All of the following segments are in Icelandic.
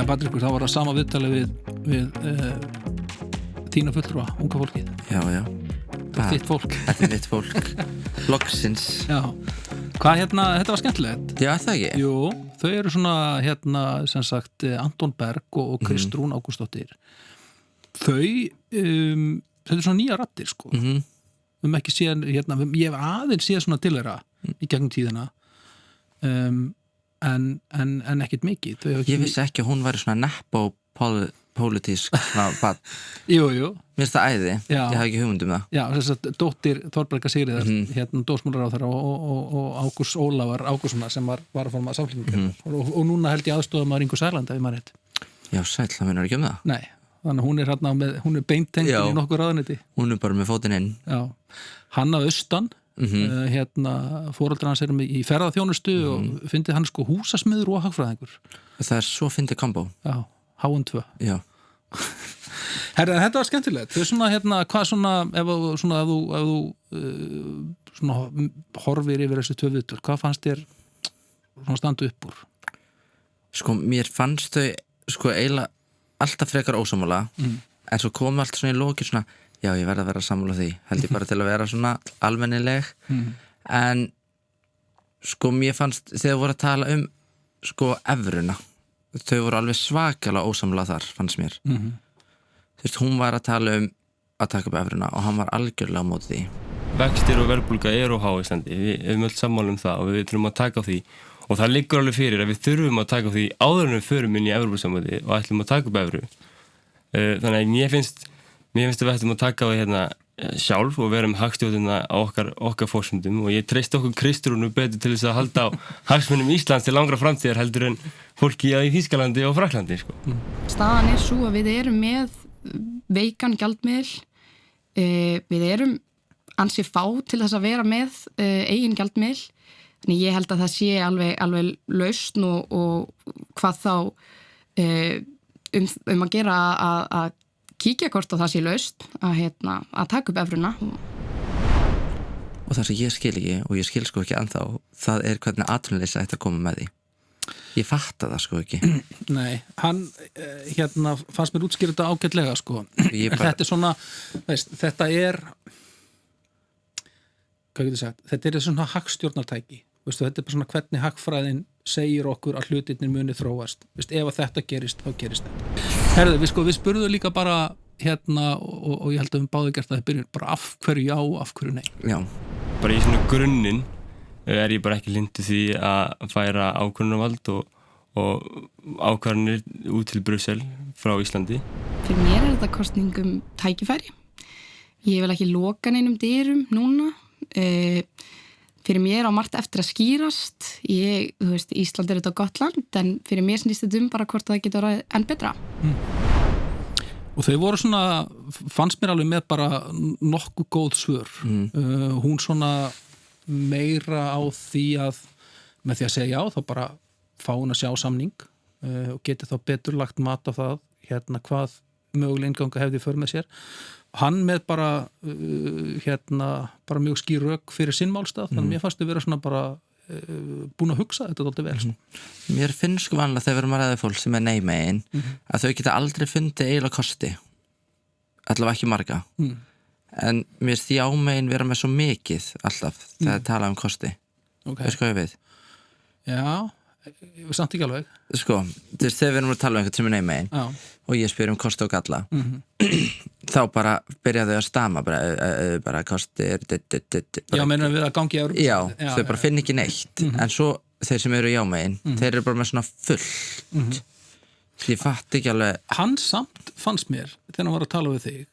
Patrekur, þá var það sama viðtali við þína fulltrúa, unga fólkið. Já. Þetta er þitt fólk. Þetta er mitt fólk. Loksins. Já. Hvað þetta var skemmtilegt? Já, það ekki? Jú, þau eru svona sem sagt Anton Berg og Kristrún Ágústsdóttir. Þau þetta er svona nýja raddir sko. Ekki séð ég hef aðeins séð svona til þeirra í gegnum tíðina. En ekkert mikið. Ég vissi ekki að hún væri svona nepo pólitísk svona Jú. Mér finnst það æði, Já. ég hef ekki hugmynd um það. Já, þess að dóttir Þorbergar Sigríðar, dómsmálaráðherra og Ágúst Ólafar Ágústssonar sem var varaformaður Samfylkingarinnar og núna held ég aðstofamaður Ingu Sæland ef maður rétt. Já, sæll, það munar ekki um það. Nei, þannig að hún er beintengd í nokkur ráðuneyti. Hún er bara með fótinn inn. Já, hann að austan foreldrar hans eru í ferðaþjónustu og fyndið hann sko húsasmiður og hagfræðingur. Það er svo fyndið kombo. Já, H&2. Já. Herra, þetta var skemmtilegt. Þau hvað ef þú horfir yfir þessi tvö viðtöl, hvað fannst þér standa upp úr? Sko, mér fannst þau eiginlega alltaf frekar ósammála en svo kom allt svona í loki svona já, ég verð að vera sammála því held ég bara til að vera svona almennileg en sko, mér fannst þegar voru að tala evruna þau voru alveg svakalega ósammála þar, fannst mér þú veist, hún var að tala að taka upp evruna og hann var algjörlega á móti því. Vextir og verðbólga eru á há Íslandi, við erum öll sammála það og við þurfum að taka á því og það liggur alveg fyrir að við þurfum að taka á því áður en við förum inn í Evrópusambandið og ætlum að taka upp evru. Þannig að mér finnst að við ætlum að taka á því sjálf og vera með hagstjórnina á okkar forsendum og ég treysti okkur Kristrúnu betur til þess að halda á hagsmunum Íslands til langra framtíðar heldur en fólki í Þýskalandi og Frakklandi sko. Staðan er svo að við erum með veikan gjaldmiðil, við erum ansi fá til þess að vera með eigin gjaldmiðil, þannig ég held að það sé alveg lausn og hvað þá að gera að kíkja hvort og það sé lausn að taka upp evruna. Og það sem ég skil ekki og ég skil sko ekki ennþá, það er hvernig atvinnuleysi ætti að koma með því. Ég fatta það sko ekki. Nei, hann fannst mér útskýra þetta ágætlega sko. Þetta er svona, veist, þetta er hvað getur sagt, þetta er svona hagstjórnartæki. Veistu, þetta er bara svona hvernig hagfræðin segir okkur að hlutirnir muni þróast. Veistu, ef að þetta gerist, þá gerist þetta. Herðu, við spurðum líka bara og ég held að við báðum gert að það byrjun bara af hverju já, af hverju nei. Já. Bara í svona grunninn er ég bara ekki hlynntur því að færa ákvörðunarvald og ákvarðanir út til Brussel frá Íslandi. Fyrir mér er þetta kosningum tækifæri. Ég vil ekki loka neinum dyrum núna. Fyrir mér á margt eftir að skýrast. Þú veist, Ísland er þetta gott land, en fyrir mér snýst þetta bara hvort það getur orðið enn betra. Og þau voru svona, fannst mér alveg með bara nokkuð góð svör. Hún svona meira á því að með því að segja já, þá bara fá hún að sjá samning og geti þá betur lagt mat á það hvað möguleg innganga hefði för með sér. Hann með bara bara mjög skýr rök fyrir sinn málstað, þannig að mér fannst þau vera svona bara búin að hugsa þetta dálítið vel. Mér finnst sko vanlega þegar við erum að ræða fólk sem er nei-megin að þau geta aldrei fundið eiginlega kosti, allavega ekki marga. En mér finnst já-megin vera með svo mikið alltaf þegar tala um kosti. Veist hvað ég við? Já, samt ekki alveg. Sko, þegar við erum að tala um einhvern sem er nei-megin og ég spyr um kosti og galla þá bara byrja þau að stama bara kosti Já, meina við að gangi á Já, þau bara finn ekki neitt en svo þeir sem eru já-megin þeir eru bara með svona fullt ég fatt ekki alveg Hann samt fannst mér þegar hann var að tala við þig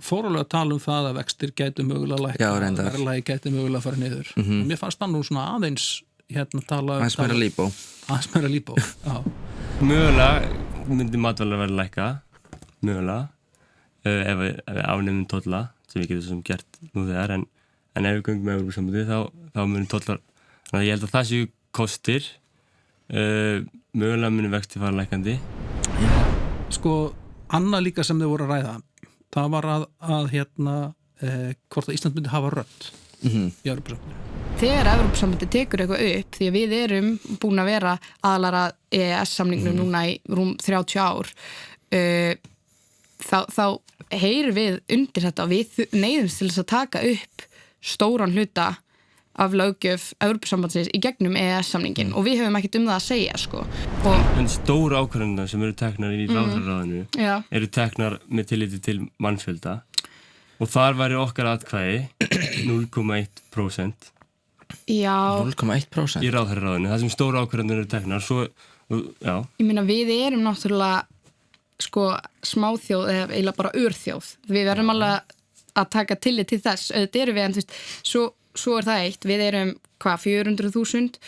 fórulega að tala um það að vextir gætu mögulega lækka verðlagi gætu mögulega að fara niður mér fannst hann nú svona aðeins tala aðeins meira líbó já. Mögulega myndi matvælar verða lækka mögulega ef við afnefnum tolla sem við getum gert nú þegar en ef við göngum með Evrópusambandið þá munum tollar þannig að ég held að það séu kostir mögulega munum vexti fara lækkandi Sko, annað líka sem þau voru að ræða það var að hvort að Ísland myndi hafa rödd í Evrópusambandinu þegar Evrópusambandið tekur eitthvað upp, því að við erum búin að vera aðalara EES-samningnum núna í rúm 30 ár, þá heyrir við undir þetta og við neyðumst til þess að taka upp stóran hluta af löggjöf Evrópusambandsins í gegnum EES-samningin og við höfum ekkert það að segja, sko. En stóru ákvarðanirnar sem eru teknar í ráðherraráðinu eru teknar með tilliti til mannfjölda og þar væri okkar atkvæði 0,1%. Já. 0,1%? Í ráðherraráðinu, það sem stóru ákvarðanir eru teknar, svo, já. Ég meina, við erum náttúrulega, sko, smáþjóð eða eiginlega bara örþjóð. Við verðum alveg að taka tillit til þess, auðvitað erum við, en þú veist, svo er það eitt, við erum, 400.000,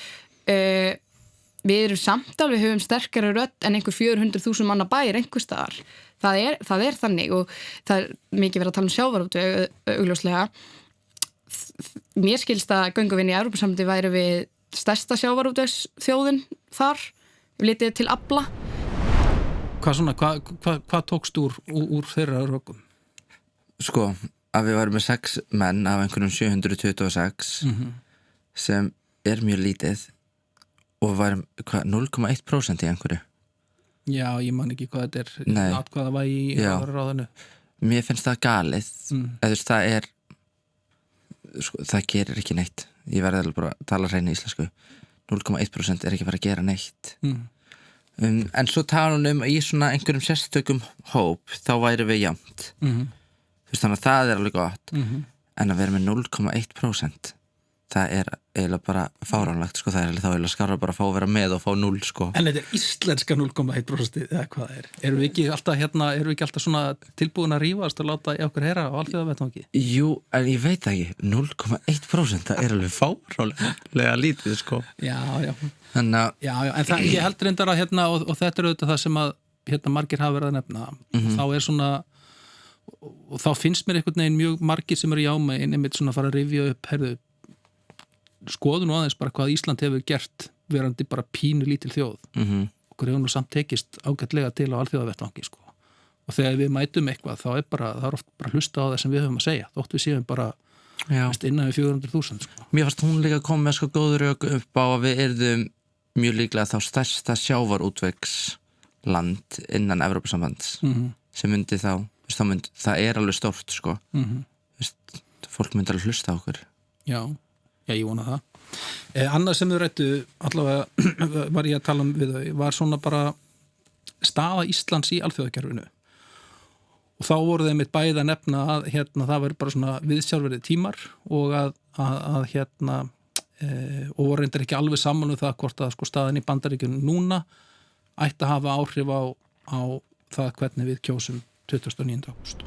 við erum samt alveg, höfum sterkari rödd en einhver 400.000 manna bæir einhver staðar. Það er þannig og það er mikið verið að tala sjávarútveg, augljóslega. Mér skilst að gönguvinn í Evrópusambandi væri við stærsta sjávarútvegsþjóðin þar, við litið til afla. Hvað tókst úr þeirra rökum? Sko, að við varum með 6 menn af einhverjum 726 sem er mjög lítið og við varum 0,1% í einhverju. Já, ég man ekki hvað þetta er hvað það var í ráðinu. Mér finnst það galið eða það er sko, það gerir ekki neitt. Ég verði alveg bara að tala hreinu íslensku. 0,1% er ekki bara að gera neitt. En svo tala hún í svona einhverjum sérstökum hóp, þá væri við jafnt. Þannig að það er alveg gott en að vera með 0,1% það er eiginlega bara fáránlegt, sko. Það er þá eiginlega skarra bara að fá að vera með og fá 0, sko. En þetta er íslenska 0,1% eða hvað er? Erum við ekki alltaf svona tilbúin að rífast og láta í okkur heyra á alþjóðavettvangi? Jú, en ég veit ekki 0,1% það er alveg fáránlega lítið, sko. Já. Þannig að en það, ég held reyndar að og þetta er auðvitað það sem að margir hafa verið að nefna þá er svona og þá finnst mér einhvern veginn mjög margir sem eru jámegin einmitt svona að fara að rifja upp skoðun og aðeins bara hvað Ísland hefur gert verandi bara pínu lítil þjóð okkur hefur nú samt tekist ágætlega til á alþjóðavettvangi, sko. Og þegar við mætum eitthvað þá það er oft bara hlusta á það sem við höfum að segja þótt við séum bara innan við 400.000, sko. Mér fannst hún líka komið með sko góður rök upp á að við yrðum mjög líklega þá stærsta sjávarútvegsland innan Evrópusambands sem myndi þá það er alveg stórt, sko. Fólk myndi alveg hlusta á okkur. Já, ég vona það. Annað sem þau rættu, allavega var ég að tala við þau, var svona bara staða Íslands í alþjóðakerfinu. Og þá voru þeim eitt bæði að nefna að það væri bara svona viðsjárverðið tímar og og voru reyndar ekki alveg saman það hvort að sko staðin í Bandaríkjunum núna ætti að hafa áhrif á það hvernig við kjósum 29. ágúst.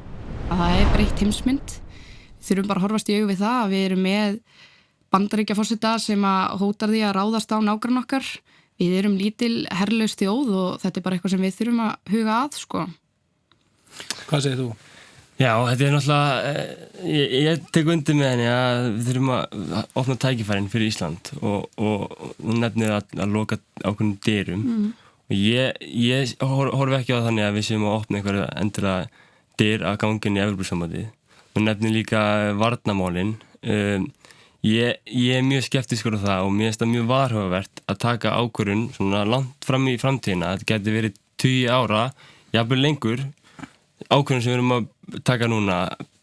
Það er breytt heimsmynd. Við þurfum bara að horfast í augu við það að við erum með Bandaríkjaforseta sem að hótar því að ráðast á nágrann okkar. Við erum lítil herlaus þjóð og þetta er bara eitthvað sem við þurfum að huga að, sko. Hvað segir þú? Já, þetta er náttúrulega, ég tek undir með henni að við þurfum að opna tækifærin fyrir Ísland og nefnir að loka ákveðnum dyrum. Og ég horfi ekki á þannig að við séum að opna einhverja endilega dyr að gangin í Evrópusambandið. Og nefnir líka varnarmálin. Ég er mjög skeptískur á það og mér finnst það mjög varhugavert að taka ákvörðun svona langt fram í framtíðina. Þetta geti verið 20 ára, jafnvel lengur, ákvörðun sem við erum að taka núna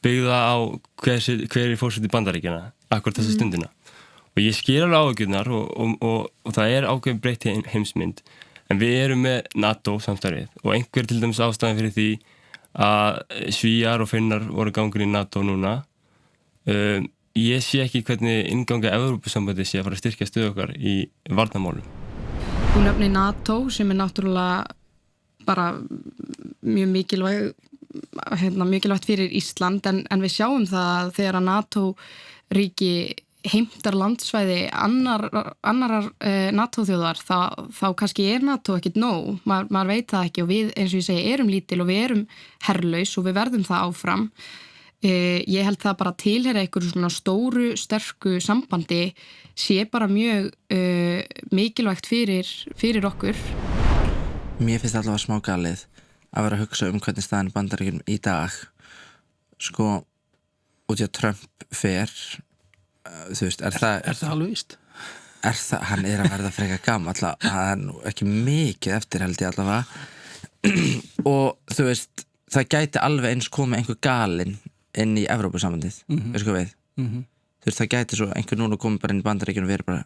byggða á hver er fórseti Bandaríkjanna akkurat þessa stundina. Og ég skil alveg áhyggjurnar og það er ákveðin breytt heimsmynd. En við erum með NATO samstarfið og einhver til dæmis ástæðan fyrir því að Svíar og Finnar voru gangur í NATO núna. Ég sé ekki hvernig innganga Evrópusambandi sé að fara að styrkja stöðu okkar í varnarmálum. Þú nefnir NATO sem er náttúrulega bara mjög mikilvægt fyrir Ísland en við sjáum það að þegar að NATO-ríki heimtar landsvæði annarar NATO-þjóðar þá kannski er NATO ekkit nóg, maður veit það ekki og við eins og ég segi erum lítil og við erum herlaus og við verðum það áfram. Ég held það bara tilheyra einhverju svona stóru, sterku sambandi sé bara mjög mikilvægt fyrir okkur. Mér finnst allavega smá galið að vera að hugsa hvernig staðan Bandaríkjunum í dag sko út í að Trump fer þú veist, er það alveg víst? Hann að verða frekar gamall, það nú ekki mikið eftir held ég allavega og þú veist, það gæti alveg eins komið einhver galinn inn í Evrópusambandið, veistu hvað við? Þú veist, það gæti svo einhver núna komið bara inn í Bandaríkjunum og verið bara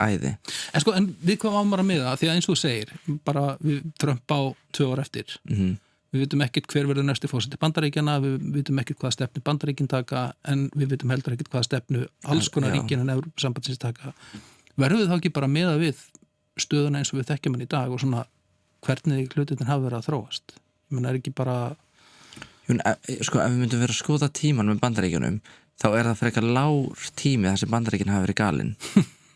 æði. En við hvað ámar að miða, því að eins og þú segir, bara við Trump á 2 ár eftir, við vitum ekkert hver verður næsti fórseti Bandaríkjana, við vitum ekkert hvaða stefnu Bandaríkin taka, en við vitum heldur ekkert hvaða stefnu alls konar ríkin en Evrópusambandsins taka. Verðum við þá ekki bara miða við stöðuna eins og við þekkjum hann í dag og svona hvernig hlutin hafa verið að þróast? Ég meina, ekki bara... Sko, ef við myndum vera að skoða tíman með Bandaríkjunum, þá það frekar lár tími þar sem Bandaríkin hafa verið galinn.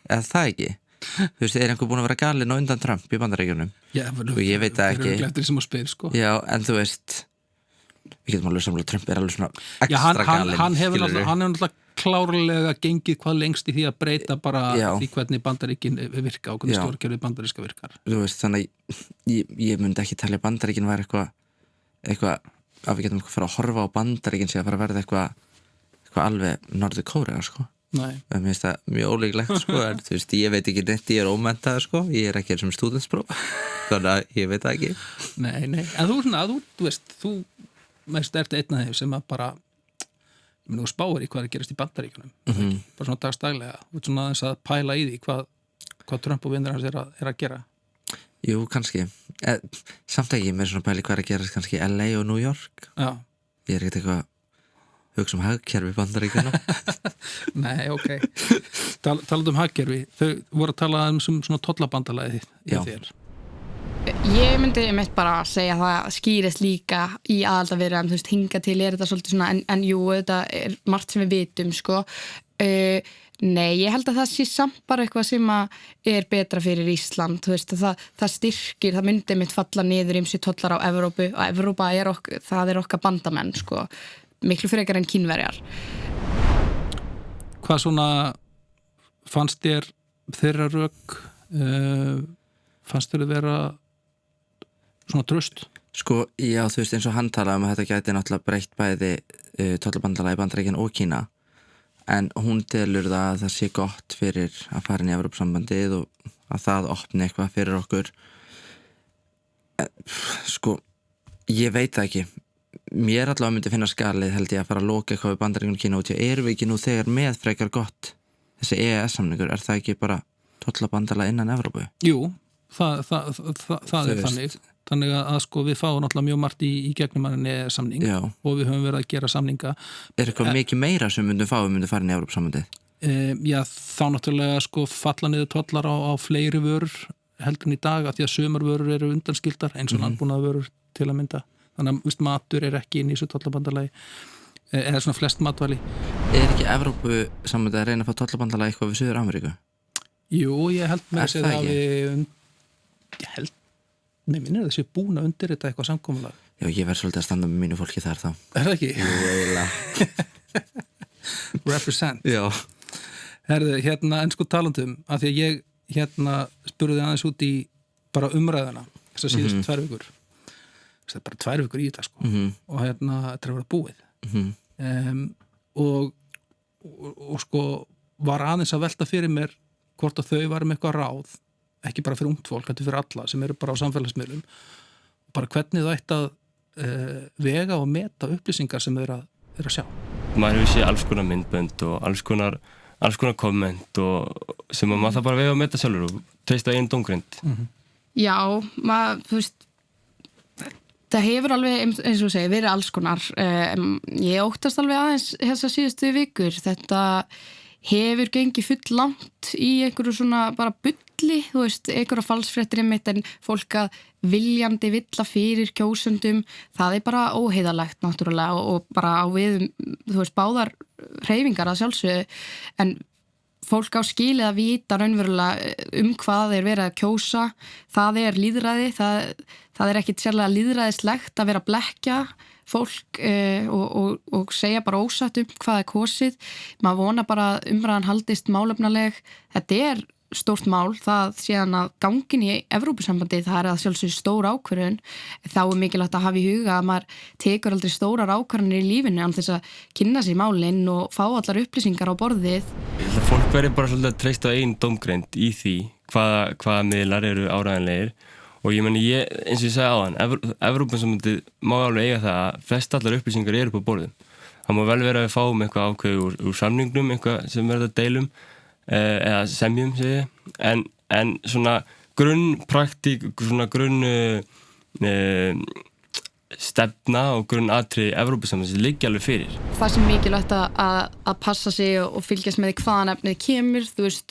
Eða það ekki? Þú veist, einhver búin að vera galinn á undan Trump í Bandaríkjunum? Já, ég veit það ekki. Eftir sem að spyr, sko. Já, en þú veist, við getum alveg samlega Trump alveg svona ekstra galinn. Hann hefur náttúrulega klárlega gengið hvað lengst í því að breyta bara því hvernig Bandaríkin virka og hvernig stjórnkerfið bandaríska virkar. Þú veist, þannig ég myndi ekki talja Bandaríkin var eitthvað að við getum fara að horfa á Bandaríkin sig að fara að verða eitthvað alveg Norður Kórea, sko. Nei. Mér finnst það mjög ólíklegt, sko, en þú veist, ég veit ekki neitt, ég ómenntaður, sko, ég ekki sem stúdentspróf, þannig að ég veit það ekki. Nei, en þú veist, þú mest ert einn af þeim sem að bara, þú spáir í hvað gerast í Bandaríkjunum, bara svona dagstaglega, þú veist svona aðeins að pæla í því hvað Trump og vinnur hans að gera. Jú, kannski, samt ekki með svona pæli hvað gerast kannski LA og New York. Já. Ég ekkert eitthvað hugsa hagkerfi Bandaríkjana. Nei, ok. Talað hagkerfi, þau voru að tala svona tollabandalagið í þér. Ég myndi einmitt bara segja að það skýrist líka í aðaldaviðræðum, þú veist, hinga til þetta svolítið svona, en jú, þetta margt sem við vitum, sko. Nei, ég held að það sé samt bara eitthvað sem að betra fyrir Ísland, þú veist, það styrkir, það myndi einmitt falla niður ýmsir tollar á Evrópu, og Evrópa það okkar bandamenn, sko, miklu frekar en Kínverjar. Hvað svona fannst þér þeirra rök, fannst þér vera svona traust? Sko, já, þú veist, eins og hann talaði að þetta gæti náttúrulega breytt bæði tollabandalagi Bandaríkjanna og Kína, en hún telur það að það sé gott fyrir að fara inn í Evrópusambandið og að það opni eitthvað fyrir okkur. Sko, ég veit það ekki. Mér allavega myndi finna skalið, held ég, að fara að loka eitthvað við Bandaríkjanna og Kína og erum við ekki nú þegar með frekar gott þessi EES-samningur, það ekki bara tollabandalag innan Evrópu? Jú, það þannig. Þannig að sko við fáum náttúrulega mjög margt í gegnum hann EES-samning og við höfum verið að gera samninga. Eitthvað mikið meira sem myndum fara inn í Evrópusambandið? Já, þá náttúrulega sko falla niður tollar á fleiri vörur heldur en í dag, að því að sumar vörur eru undanskildar, eins og landbúnaðarvörur til að mynda. Þannig að matur ekki inn í þessu tollabandalagi, eða svona flest matvæli. Ekki Evrópusambandið að reyna að fá tollabandalagi eitthvað við Suður-Ameríku? Jú, ég held með þess að við Nei, minnir þessi búin að undir þetta eitthvað samkomulag. Já, ég verð svolítið að standa með mínu fólki þar þá. Það ekki? Jú, eiginlega. Represent. Já. Herðu, en sko talandum, af því að ég spurði aðeins út í bara umræðuna, þess að síðust 2 vikur. Það bara 2 vikur í þetta, sko. Og þetta er að vera búið. Og sko, var aðeins að velta fyrir mér hvort að þau varum eitthvað ráð, ekki bara fyrir ungt fólk, þetta fyrir alla sem eru bara á samfélagsmiðlum, bara hvernig það ætti að vega og meta upplýsingar sem þau eru að sjá. Maður hefur séð alls konar myndbönd og alls konar komment og sem maður það bara vega og meta sjálfur og treysta einn dómgreind. Já, þú veist, það hefur alveg, eins og segir, verið alls konar. Ég óttast alveg aðeins þessa síðustu vikur, þetta hefur gengið full langt í einhverju svona bara bulli, þú veist, einhverja falsfréttir einmitt, en fólk að viljandi villa fyrir kjósendum, það bara óheiðalegt náttúrulega og bara á við, þú veist, báðar hreyfingar að sjálfsögðu, en fólk á skilið að vita raunverulega hvað verið að kjósa, það lýðræði, það ekkit sérlega lýðræðislegt að vera að blekkja fólk og segja bara ósatt hvað kosið. Maður vona bara að umræðan haldist málefnaleg. Þetta stórt mál, það síðan að gangin í Evrópusambandið, það að sjálfsögðu stór ákvörðun. Þá mikilvægt að hafa í huga að maður tekur aldrei stórar ákvörðunir í lífinu án þess að kynna sér málin og fá allar upplýsingar á borðið. fólk verður bara svolítið að treysta á einn dómgreind í því hvaða miðlar eru áræðanlegir og ég meni, eins og ég sagði áðan, Evrópusambandið má alveg eiga það að flest allar upplýsingar eru upp á borðum. Það má vel vera að við fáum eitthvað ákveð úr samningnum, eitthvað sem verður að deilum eða semjum, segi ég, en svona grunnpraktík, svona stefna og grunnatriði Evrópusambandsins liggja alveg fyrir. Það sem mikilvægt að passa sig og fylgjast með hvaðan efnið kemur, þú veist,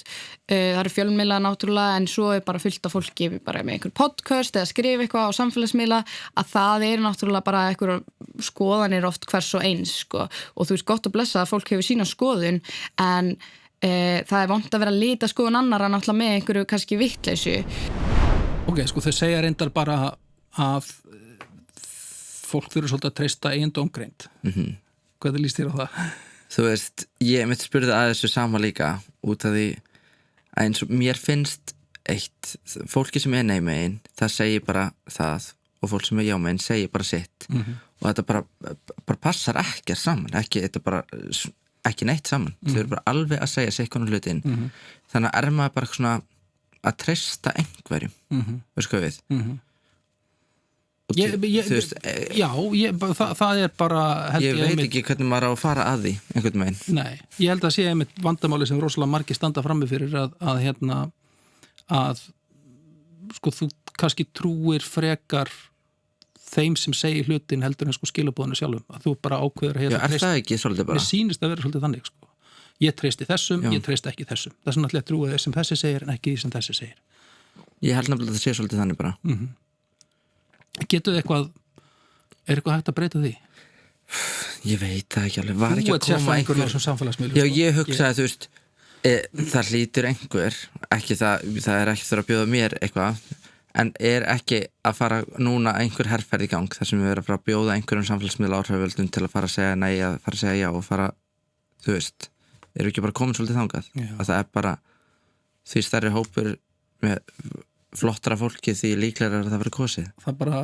það eru fjölmiðla náttúrulega en svo bara fullt af fólki bara með einhver podcast eða skrifa eitthvað á samfélagsmiðla að það náttúrulega bara einhver skoðanir oft hvers og eins, sko, og þú veist gott að blessa að fólk hefur sína skoðun en það vont að vera að lita skoðun annarra náttúrulega með einhverju kannski vittleysu. Ok, sko þau segja reyndar bara að fólk þurfa svolítið að treysta eigin dómgreind. Hvað líst þér á það? Þú veist, ég mitt spurði að þessu sama líka út af því að eins og mér finnst eitt, fólki sem nei megin, það segir bara það og fólk sem já megin segir bara sitt og þetta bara passar ekki saman, ekki neitt saman. Þau eru bara alveg að segja sig konar hlutin. Þannig að maður bara svona að treysta einhverjum. Veist hvað við? Það er bara ég veit ekki hvernig maður á að fara að því einhvern veginn. Nei, ég held að sé einmitt vandamáli sem rosalega margir standa frammi fyrir að sko þú kannski trúir frekar þeim sem segir hlutin heldur en sko skilabóðinu sjálfum að þú bara ákveður Já, það ekki svolítið bara? Mér sýnist að vera svolítið þannig sko. Ég treysti þessum, ég treysti ekki þessum. Það er svona alltaf trúið sem þessi segir en ekki því sem þessi segir. Ég held nefnilega að það sé svolítið þannig bara. Getur eitthvað hægt að breyta því? Ég veit það ekki alveg. Var ekki að koma einhver samfélagsmiðlum? Já, ég hugsaði þú veist það hlýtur einhver ekki það er ekki þurfa að bjóða mér eitthvað en ekki að fara núna einhver herferð í gang þar sem við erum að fara að bjóða einhverjum samfélagsmiðla áhrifavöldum til að fara að segja nei að fara að segja já og fara, þú veist erum ekki bara komin svolítið þangað að það bara því stærri hópur með flottra fólki því líklega að það verið kosið. Það bara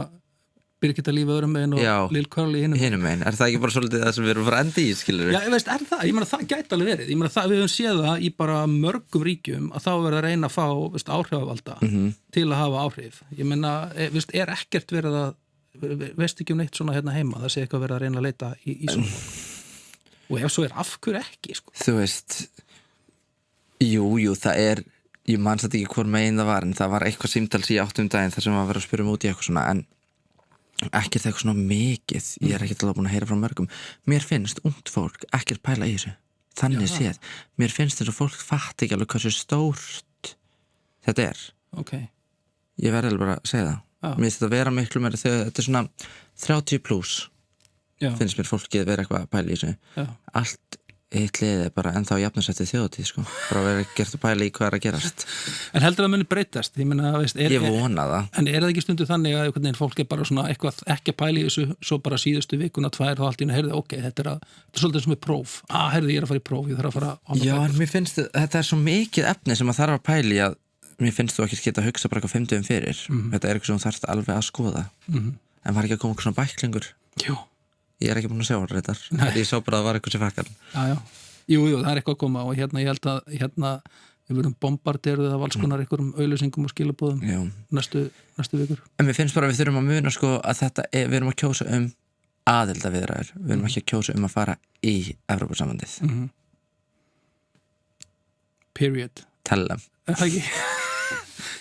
Birgitta Líf öðrum meginn og Lil Curly hinum meginn. Er það ekki bara svolítið það sem við erum að fara endi í, skilur við? Já, ég veist, er það? Ég meina, það gæti alveg verið. Ég meina, við höfum séð það í bara mörgum ríkjum að þá verið að reyna að fá áhrifavalda til að hafa áhrif. Ég meina, er ekkert verið að veist ekki neitt svona hérna heima, það sé eitthvað verið að reyna að leita í svona. Og ef svo af hverju ekki, sko? Þú veist, jú, það ég manst þetta ekki hvor megin það var en það var eitthvað símtals í daginn þar sem var að vera að spyrja út í eitthvað svona en ekkert eitthvað svona mikið ég ekkert alveg búin að heyra frá mörgum mér finnst ungt fólk ekkert pæla í þessu þannig séð, mér finnst þess að fólk fatt ekki alveg hversu stórt þetta er ég verði alveg bara að segja það mér finnst þetta að vera miklu meira þegar þetta er svona 30 plus finnst mér fólkið vera eitthvað að pæla í þessu allt eitt liðið bara ennþá jafnarsættið þjóðatíð sko. Bara verið gert að pæla í hvað að gerast. En heldur það muni breytast? Ég vona það. En er það ekki stundu þannig að fólk bara svona eitthvað ekki að pæla í þessu svo bara síðustu vikuna 2 þá allt í einu heyrði ok, þetta er svolítið sem er próf. Heyrði ég er að fara í próf, ég þarf að fara Já, en mér finnst þetta er svo mikið efni sem að þarf að pæla í að mér finnst þú ekki geta að hugsa bara eitthvað 5 dögum fyrir. Þetta er eitthvað sem þú þarft alveg að skoða. En var ekki að koma svona bæklingur? Jú. Ég er ekki búin að sjá hann reyndar. Ég sá bara að það var eitthvað sem fakkar. Jú, það er eitthvað að koma og ég held að við verum bombarderuð af alls konar einhverjum auglýsingum og skilabóðum næstu vikur. En mér finnst bara að við þurfum að muna sko að þetta við erum að kjósa aðildarviðræður. Við erum ekki að kjósa að fara í Evrópusambandið. Period. Tell them. Það ekki.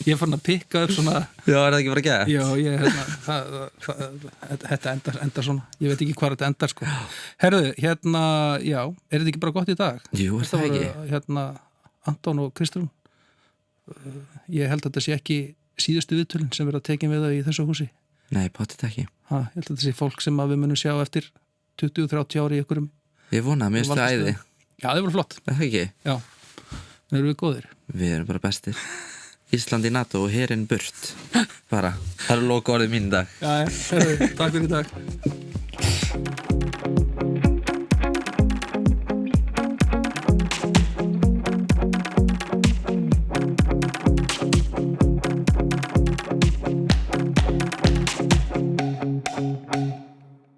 Ég er farin að pikka upp svona Já, er það ekki bara að geða? Já, þetta endar svona Ég veit ekki hvað þetta endar sko Herðu, já, er þetta ekki bara gott í dag? Jú, er það ekki? Anton og Kristrún Ég held að þetta sé ekki síðustu viðtölin sem verða tekin við það í þessu húsi Nei, potið ekki Ég held að þetta sé fólk sem við munum sjá eftir 20-30 ári í einhverjum Ég vona, mér finnst það æði Já, það voru flott Er það ekki? Já, erum við góðir? Við erum bara bestir Ísland í NATO og herinn burt bara, það eru loka orðið mín í dag Já, takk fyrir í dag